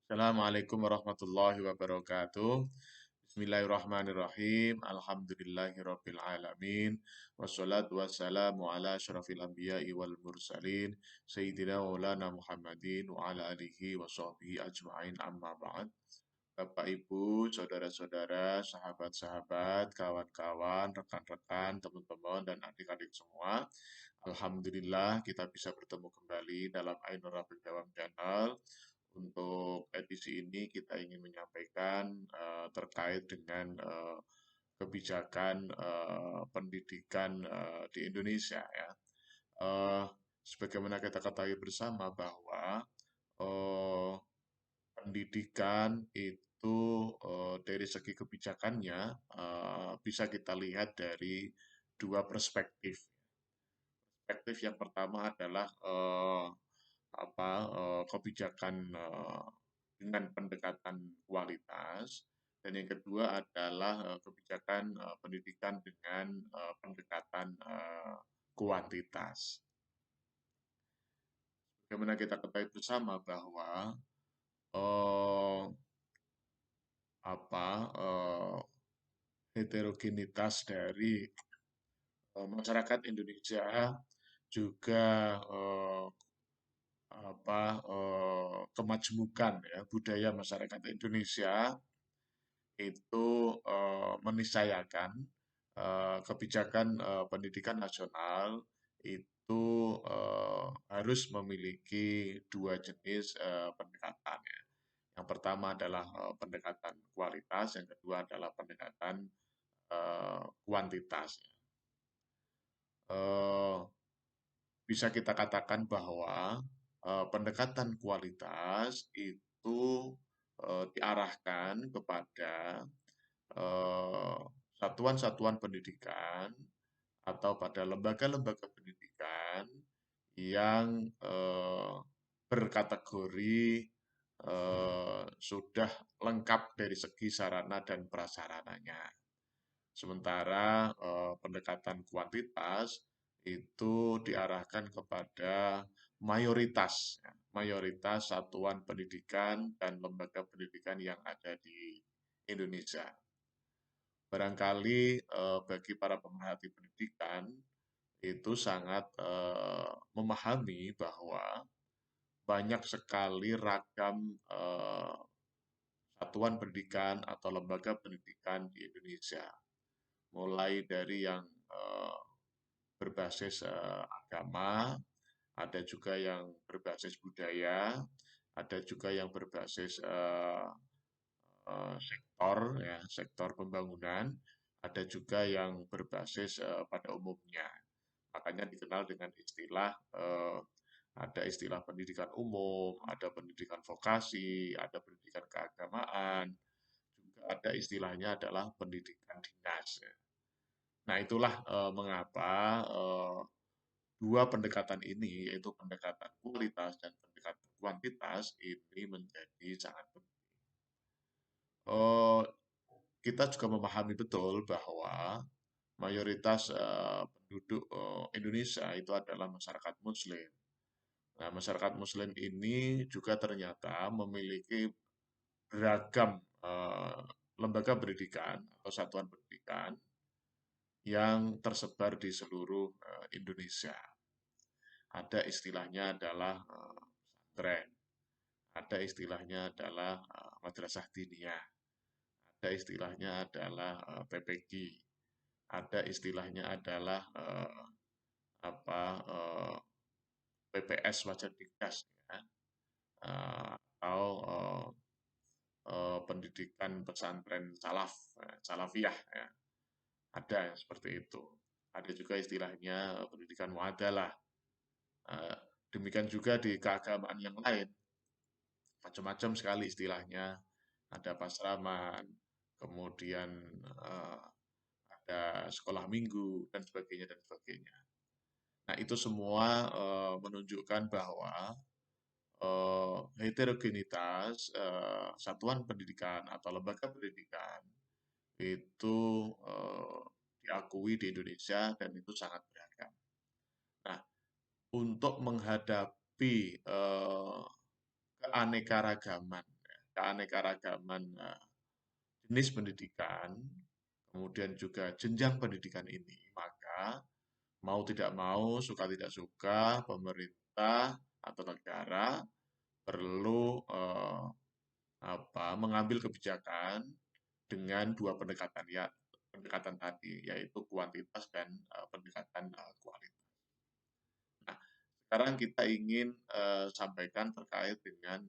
Assalamualaikum warahmatullahi wabarakatuh. Bismillahirrahmanirrahim. Alhamdulillahirabbil alamin. Wassalatu wassalamu ala asyrafil anbiya'i wal mursalin sayyidina maulana Muhammadin wa ala alihi wa sahbihi ajma'in amma ba'd. Bapak Ibu, saudara-saudara, sahabat-sahabat, kawan-kawan, rekan-rekan, teman-teman dan adik-adik semua. Alhamdulillah kita bisa bertemu kembali dalam Ainur Rafiq Dawam Channel. Untuk edisi ini kita ingin menyampaikan terkait dengan kebijakan pendidikan di Indonesia ya. Eh, Sebagaimana kita ketahui bersama bahwa eh, pendidikan itu dari segi kebijakannya bisa kita lihat dari dua perspektif. Perspektif yang pertama adalah kebijakan dengan pendekatan kualitas, dan yang kedua adalah kebijakan pendidikan dengan pendekatan kuantitas. Bagaimana kita ketahui bersama bahwa eh, apa heterogenitas dari masyarakat Indonesia juga kemajmukan ya budaya masyarakat Indonesia itu meniscayakan kebijakan pendidikan nasional itu harus memiliki dua jenis pendekatan ya. Yang pertama adalah pendekatan kualitas, yang kedua adalah pendekatan kuantitas. Eh, Bisa kita katakan bahwa pendekatan kualitas itu diarahkan kepada eh, satuan-satuan pendidikan atau pada lembaga-lembaga pendidikan yang berkategori sudah lengkap dari segi sarana dan prasarananya. Sementara pendekatan kuantitas itu diarahkan kepada mayoritas, ya, mayoritas satuan pendidikan dan lembaga pendidikan yang ada di Indonesia. Barangkali bagi para pemerhati pendidikan itu sangat memahami bahwa banyak sekali ragam satuan pendidikan atau lembaga pendidikan di Indonesia, mulai dari yang berbasis agama, ada juga yang berbasis budaya, ada juga yang berbasis sektor ya, sektor pembangunan, ada juga yang berbasis pada umumnya. Makanya dikenal dengan istilah ada istilah pendidikan umum, ada pendidikan vokasi, ada pendidikan keagamaan, juga ada istilahnya adalah pendidikan dinas. Ya. Nah, itulah mengapa dua pendekatan ini, yaitu pendekatan kualitas dan pendekatan kuantitas, ini menjadi sangat penting. Eh, kita juga memahami betul bahwa mayoritas penduduk Indonesia itu adalah masyarakat Muslim. Nah, masyarakat Muslim ini juga ternyata memiliki beragam lembaga pendidikan atau satuan pendidikan yang tersebar di seluruh Indonesia. Ada istilahnya adalah pesantren, ada istilahnya adalah madrasah diniyah, ada istilahnya adalah PPG, ada istilahnya adalah apa PPS Wajar Digas ya, atau pendidikan pesantren salafiyah ya. Ada yang seperti itu. Ada juga istilahnya pendidikan muadalah. Eh, Demikian juga di keagamaan yang lain. Macam-macam sekali istilahnya. Ada pasraman, kemudian eh, ada sekolah minggu, dan sebagainya, dan sebagainya. Nah, itu semua menunjukkan bahwa heterogenitas satuan pendidikan atau lembaga pendidikan itu diakui di Indonesia dan itu sangat beragam. Nah, untuk menghadapi keanekaragaman keanekaragaman jenis pendidikan, kemudian juga jenjang pendidikan ini, maka mau tidak mau, suka tidak suka, pemerintah atau negara perlu mengambil kebijakan dengan dua pendekatan ya, pendekatan tadi, yaitu kuantitas dan pendekatan kualitas. Nah, sekarang kita ingin sampaikan terkait dengan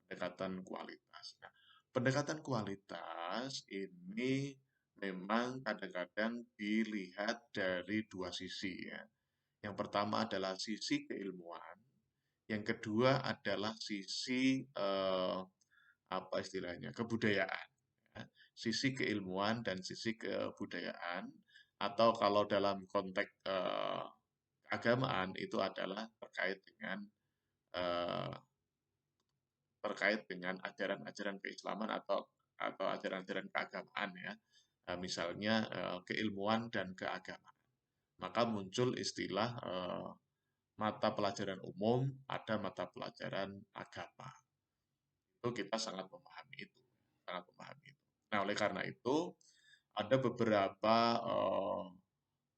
pendekatan kualitas. Nah, pendekatan kualitas ini memang kadang-kadang dilihat dari dua sisi ya. Yang pertama adalah sisi keilmuan, yang kedua adalah sisi apa istilahnya kebudayaan. Ya. Sisi keilmuan dan sisi kebudayaan, atau kalau dalam konteks keagamaan itu adalah eh, terkait dengan ajaran-ajaran keislaman atau ajaran-ajaran keagamaan ya. Misalnya keilmuan dan keagamaan. Maka muncul istilah mata pelajaran umum, ada mata pelajaran agama. Itu kita sangat memahami itu, sangat memahami itu. Nah, oleh karena itu ada beberapa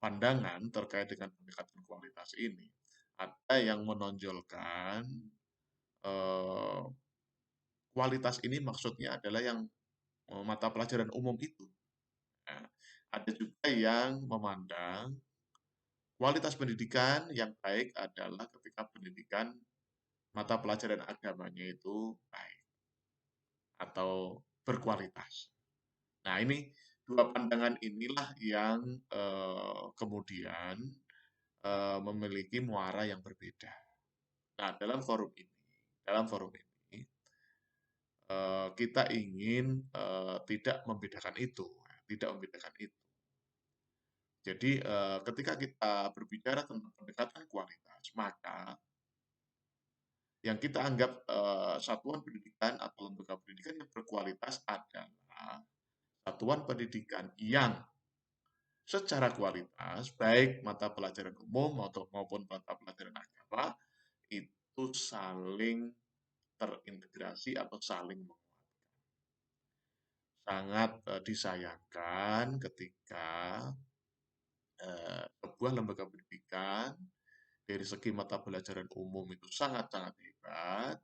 pandangan terkait dengan pendekatan kualitas ini. Ada yang menonjolkan eh, kualitas ini maksudnya adalah yang mata pelajaran umum itu. Nah, ada juga yang memandang kualitas pendidikan yang baik adalah ketika pendidikan mata pelajaran agamanya itu baik atau berkualitas. Nah, ini dua pandangan inilah yang kemudian memiliki muara yang berbeda. Nah, dalam forum ini kita ingin tidak membedakan itu, tidak membedakan itu. Jadi ketika kita berbicara tentang pendekatan kualitas, maka yang kita anggap satuan pendidikan atau lembaga pendidikan yang berkualitas adalah satuan pendidikan yang secara kualitas, baik mata pelajaran umum maupun mata pelajaran agama, itu saling terintegrasi atau saling menguatkan. Sangat disayangkan ketika sebuah lembaga pendidikan dari segi mata pelajaran umum itu sangat-sangat hebat,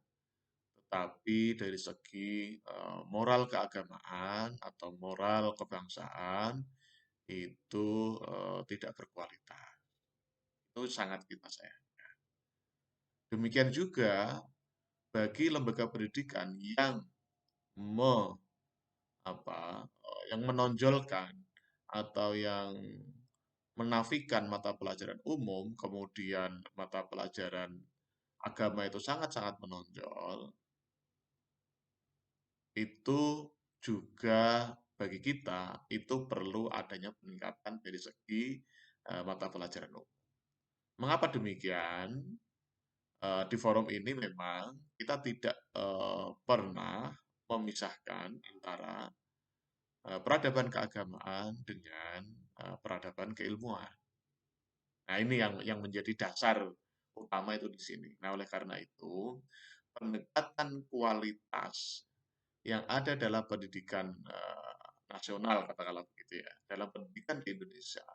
tetapi dari segi moral keagamaan atau moral kebangsaan itu tidak berkualitas. Itu sangat kita sayangkan. Demikian juga bagi lembaga pendidikan me, yang menonjolkan atau yang menafikan mata pelajaran umum, kemudian mata pelajaran agama itu sangat-sangat menonjol, itu juga bagi kita itu perlu adanya peningkatan dari segi mata pelajaran umum. Mengapa demikian? Di forum ini memang kita tidak pernah memisahkan antara peradaban keagamaan dengan peradaban keilmuan. Nah, ini yang menjadi dasar utama itu di sini. Nah, oleh karena itu, pendekatan kualitas yang ada dalam pendidikan nasional, katakanlah begitu ya, dalam pendidikan di Indonesia,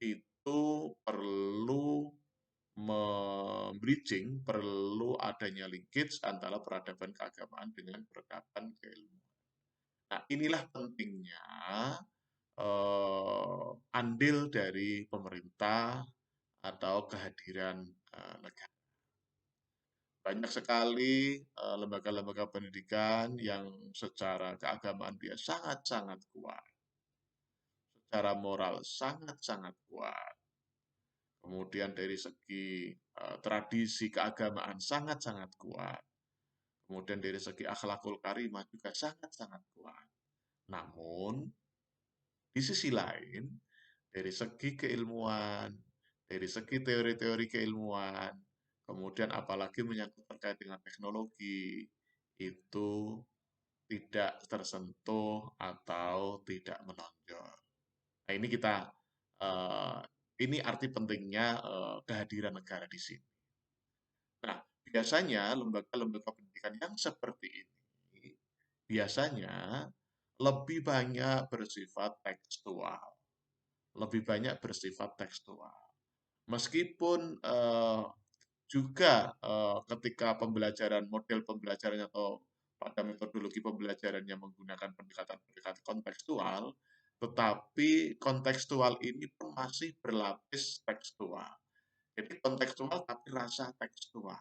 itu perlu membridging, perlu adanya linkage antara peradaban keagamaan dengan peradaban keilmuan. Nah, inilah pentingnya andil dari pemerintah atau kehadiran negara. Banyak sekali lembaga-lembaga pendidikan yang secara keagamaan dia sangat-sangat kuat, secara moral sangat-sangat kuat. Kemudian dari segi tradisi keagamaan sangat-sangat kuat. Kemudian dari segi akhlakul karimah juga sangat-sangat kuat. Namun, di sisi lain, dari segi keilmuan, dari segi teori-teori keilmuan, kemudian apalagi menyangkut terkait dengan teknologi, itu tidak tersentuh atau tidak menonjol. Nah, eh, ini arti pentingnya kehadiran negara di sini. Nah, biasanya lembaga-lembaga pendidikan yang seperti ini biasanya lebih banyak bersifat tekstual, lebih banyak bersifat tekstual. Meskipun juga ketika pembelajaran model pembelajarannya atau pada metodologi pembelajarannya menggunakan pendekatan-pendekatan kontekstual, tetapi kontekstual ini pun masih berlapis tekstual. Jadi kontekstual tapi rasa tekstual.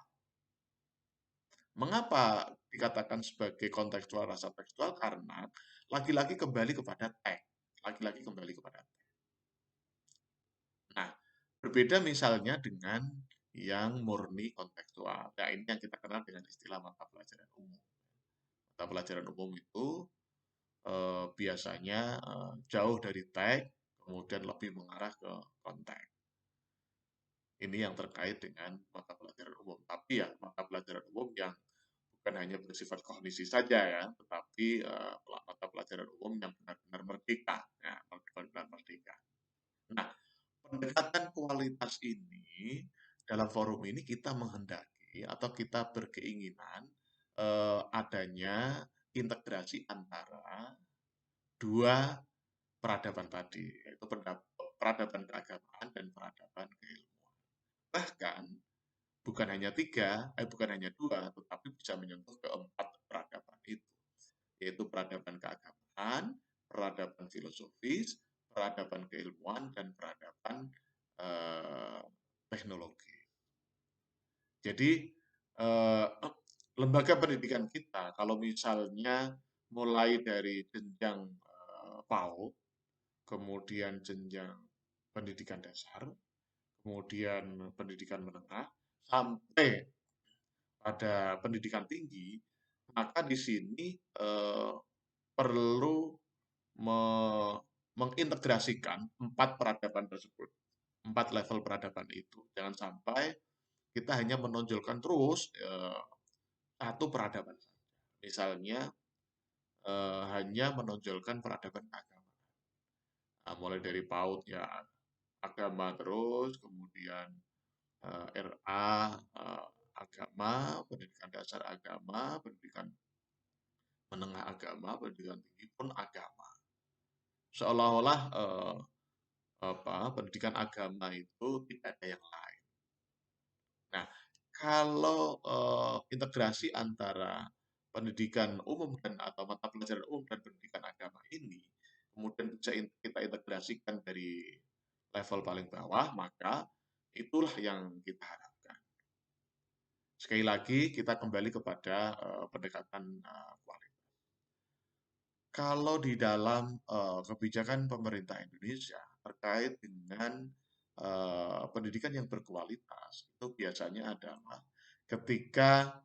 Mengapa dikatakan sebagai kontekstual rasa tekstual? Karena lagi-lagi kembali kepada teks. Lagi-lagi kembali kepada teks. Nah, berbeda misalnya dengan yang murni kontekstual. Nah, ini yang kita kenal dengan istilah mata pelajaran umum. Mata pelajaran umum itu biasanya jauh dari teks, kemudian lebih mengarah ke konteks. Ini yang terkait dengan mata pelajaran umum. Tapi ya, mata pelajaran umum yang bukan hanya bersifat kognisi saja ya, tetapi mata pelajaran umum yang benar-benar merdeka, ya, benar-benar merdeka. Nah, pendekatan kualitas ini dalam forum ini kita menghendaki atau kita berkeinginan adanya integrasi antara dua peradaban tadi, yaitu peradaban keagamaan dan peradaban keilmuan. Bahkan bukan hanya dua, tetapi bisa menyentuh keempat peradaban itu, yaitu peradaban keagamaan, peradaban filosofis, peradaban keilmuan, dan peradaban eh, teknologi. Jadi lembaga pendidikan kita, kalau misalnya mulai dari jenjang PAUD, kemudian jenjang pendidikan dasar, kemudian pendidikan menengah, sampai pada pendidikan tinggi, maka di sini perlu mengintegrasikan empat peradaban tersebut, empat level peradaban itu. Jangan sampai kita hanya menonjolkan terus satu peradaban saja. Misalnya hanya menonjolkan peradaban agama. Nah, mulai dari PAUD ya agama terus, kemudian RA agama, pendidikan dasar agama, pendidikan menengah agama, pendidikan tinggi pun agama. Seolah-olah pendidikan agama itu tidak ada yang lain. Nah, kalau integrasi antara pendidikan umum dan atau mata pelajaran umum dan pendidikan agama ini, kemudian bisa kita integrasikan dari level paling bawah, maka itulah yang kita harapkan. Sekali lagi, kita kembali kepada pendekatan kualitas. Kalau di dalam kebijakan pemerintah Indonesia terkait dengan pendidikan yang berkualitas, itu biasanya adalah ketika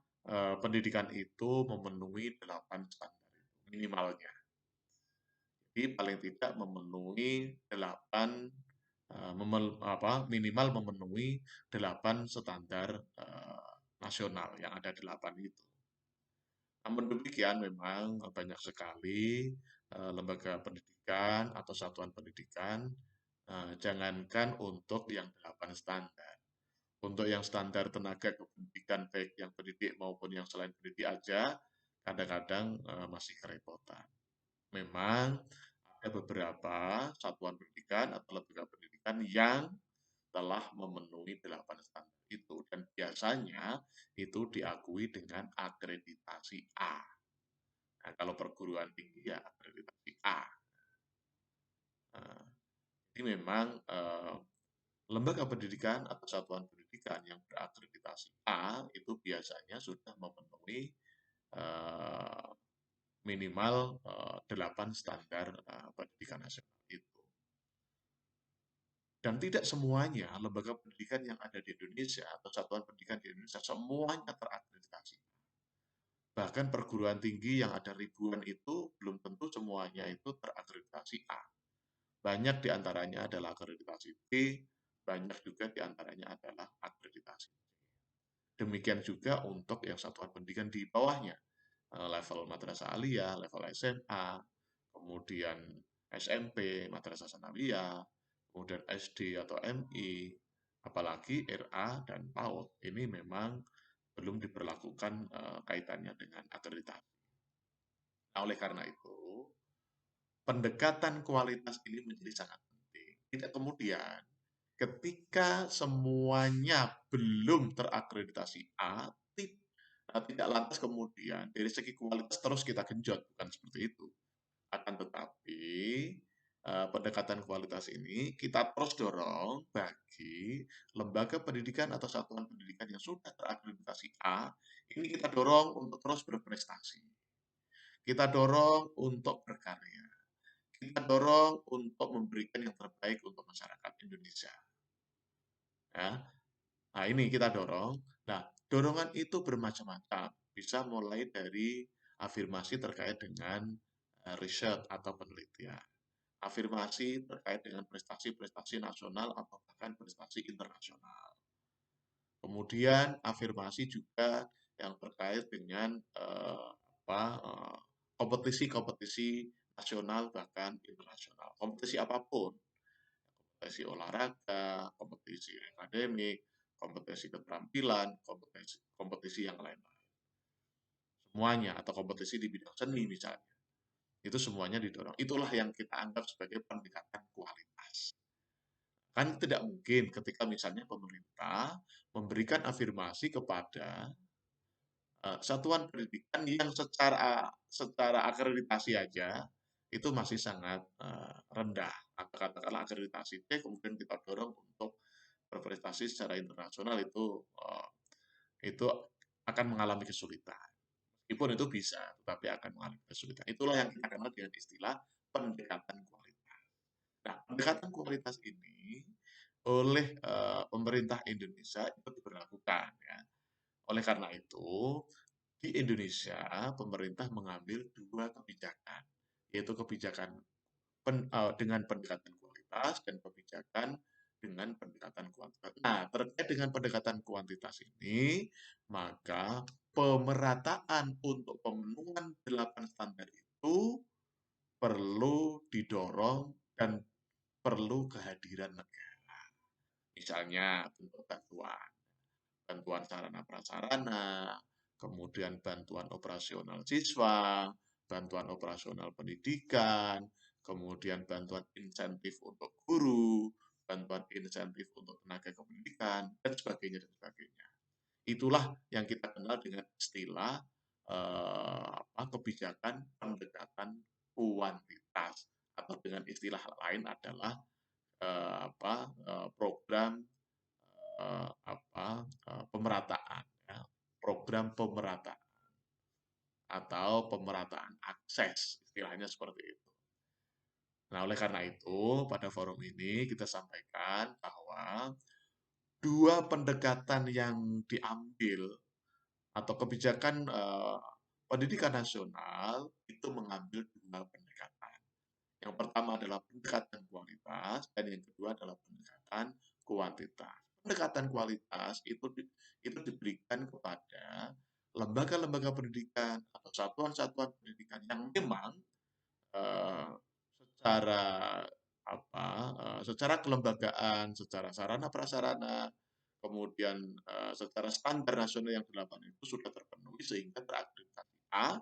pendidikan itu memenuhi 8 standar minimalnya. Jadi paling tidak memenuhi 8 minimal memenuhi 8 standar nasional yang ada 8 itu. Namun demikian memang banyak sekali lembaga pendidikan atau satuan pendidikan, jangankan untuk yang 8 standar. Untuk yang standar tenaga kependidikan baik yang pendidik maupun yang selain pendidik aja, kadang-kadang masih kerepotan. Memang ada beberapa satuan pendidikan atau lembaga pendidikan yang telah memenuhi 8 standar itu dan biasanya itu diakui dengan akreditasi A. Nah, kalau perguruan tinggi ya akreditasi A. Nah, ini memang lembaga pendidikan atau satuan pendidikan yang berakreditasi A itu biasanya sudah memenuhi minimal 8 standar pendidikan nasional itu. Dan tidak semuanya lembaga pendidikan yang ada di Indonesia atau satuan pendidikan di Indonesia semuanya terakreditasi. Bahkan perguruan tinggi yang ada ribuan itu belum tentu semuanya itu terakreditasi A. Banyak diantaranya adalah akreditasi B, banyak juga diantaranya adalah akreditasi C. Demikian juga untuk yang satuan pendidikan di bawahnya, level madrasah aliyah, level SMA, kemudian SMP, madrasah sanawiyah, kemudian SD atau MI, apalagi RA dan PAUD. Ini memang belum diberlakukan kaitannya dengan akreditasi. Nah, oleh karena itu, pendekatan kualitas ini menjadi sangat penting. Tidak kemudian ketika semuanya belum terakreditasi A, tidak lantas kemudian dari segi kualitas terus kita genjot, bukan seperti itu. Akan tetapi pendekatan kualitas ini kita terus dorong bagi lembaga pendidikan atau satuan pendidikan yang sudah terakreditasi A, ini kita dorong untuk terus berprestasi. Kita dorong untuk berkarya. Kita dorong untuk memberikan yang terbaik untuk masyarakat Indonesia. Ya. Nah, ini kita dorong. Nah, dorongan itu bermacam-macam. Bisa mulai dari afirmasi terkait dengan riset atau penelitian. Afirmasi terkait dengan prestasi-prestasi nasional atau bahkan prestasi internasional. Kemudian afirmasi juga yang terkait dengan kompetisi-kompetisi nasional bahkan internasional. Kompetisi apapun, kompetisi olahraga, kompetisi akademik, kompetisi keterampilan, kompetisi, kompetisi yang lain-lain. Semuanya, atau kompetisi di bidang seni misalnya. Itu semuanya didorong. Itulah yang kita anggap sebagai pendekatan kualitas. Kan tidak mungkin ketika misalnya pemerintah memberikan afirmasi kepada satuan pendidikan yang secara akreditasi aja itu masih sangat rendah. Katakanlah akreditasi C, kemudian kita dorong untuk berprestasi secara internasional itu akan mengalami kesulitan. Meskipun itu bisa, tetapi akan mengalami kesulitan. Itulah yang kita kenal dengan istilah pendekatan kualitas. Nah, pendekatan kualitas ini oleh pemerintah Indonesia itu diberlakukan ya. Oleh karena itu, di Indonesia pemerintah mengambil dua kebijakan, yaitu kebijakan dengan pendekatan kualitas dan kebijakan dengan pendekatan kuantitas. Nah, terkait dengan pendekatan kuantitas ini, maka pemerataan untuk pemenuhan 8 standar itu perlu didorong dan perlu kehadiran negara. Misalnya bentuk bantuan, bantuan sarana prasarana, kemudian bantuan operasional siswa, bantuan operasional pendidikan, kemudian bantuan insentif untuk guru, bantuan insentif untuk tenaga kependidikan, dan sebagainya, dan sebagainya. Itulah yang kita kenal dengan istilah kebijakan pendekatan kuantitas, atau dengan istilah lain adalah program pemerataan, ya, program pemerataan atau pemerataan akses, istilahnya seperti itu. Nah, oleh karena itu, pada forum ini kita sampaikan bahwa dua pendekatan yang diambil atau kebijakan pendidikan nasional itu mengambil dua pendekatan. Yang pertama adalah pendekatan kualitas dan yang kedua adalah pendekatan kuantitas. Pendekatan kualitas itu diberikan kepada lembaga-lembaga pendidikan atau satuan-satuan pendidikan yang memang eh, secara secara kelembagaan, secara sarana prasarana, kemudian secara standar nasional yang 8 itu sudah terpenuhi sehingga terakreditasi A,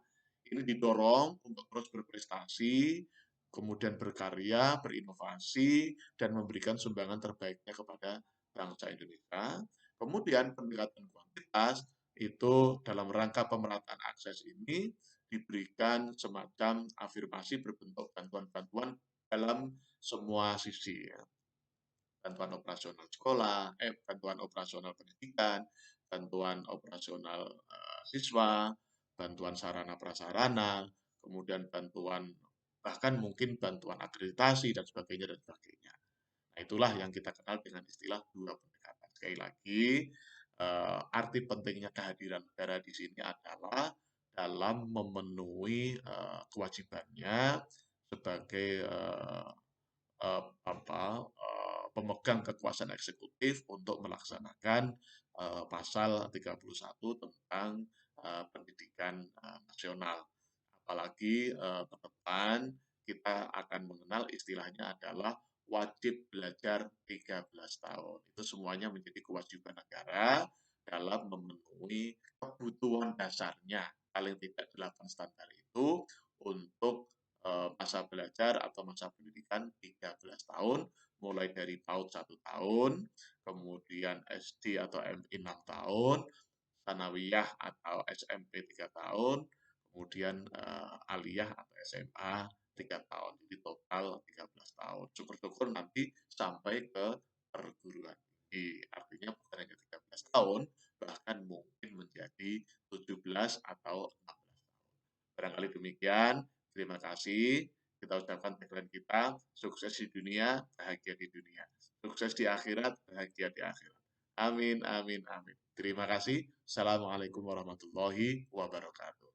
ini didorong untuk terus berprestasi, kemudian berkarya, berinovasi, dan memberikan sumbangan terbaiknya kepada bangsa Indonesia. Kemudian pendekatan kuantitas itu dalam rangka pemerataan akses ini diberikan semacam afirmasi berbentuk bantuan-bantuan dalam semua sisi. Ya. Bantuan operasional sekolah, bantuan operasional pendidikan, bantuan operasional siswa, bantuan sarana prasarana, kemudian bantuan bahkan mungkin bantuan akreditasi dan sebagainya dan sebagainya. Nah, itulah yang kita kenal dengan istilah dua pendekatan. Sekali lagi, arti pentingnya kehadiran negara di sini adalah dalam memenuhi kewajibannya sebagai pemegang kekuasaan eksekutif untuk melaksanakan pasal 31 tentang pendidikan nasional. Apalagi ke depan kita akan mengenal istilahnya adalah wajib belajar 13 tahun. Itu semuanya menjadi kewajiban negara dalam memenuhi kebutuhan dasarnya, paling tidak 8 standar itu untuk masa belajar atau masa pendidikan 13 tahun, mulai dari PAUD 1 tahun, kemudian SD atau MI 6 tahun, Tsanawiyah atau SMP 3 tahun, kemudian aliyah atau SMA 3 tahun. Jadi total 13 tahun. Syukur-syukur nanti sampai ke perguruan tinggi. Artinya bukan hanya 13 tahun, bahkan mungkin menjadi 17 atau 16 tahun. Barangkali demikian. Terima kasih. Kita ucapkan tagline kita, sukses di dunia, bahagia di dunia. Sukses di akhirat, bahagia di akhirat. Amin, amin, amin. Terima kasih. Assalamualaikum warahmatullahi wabarakatuh.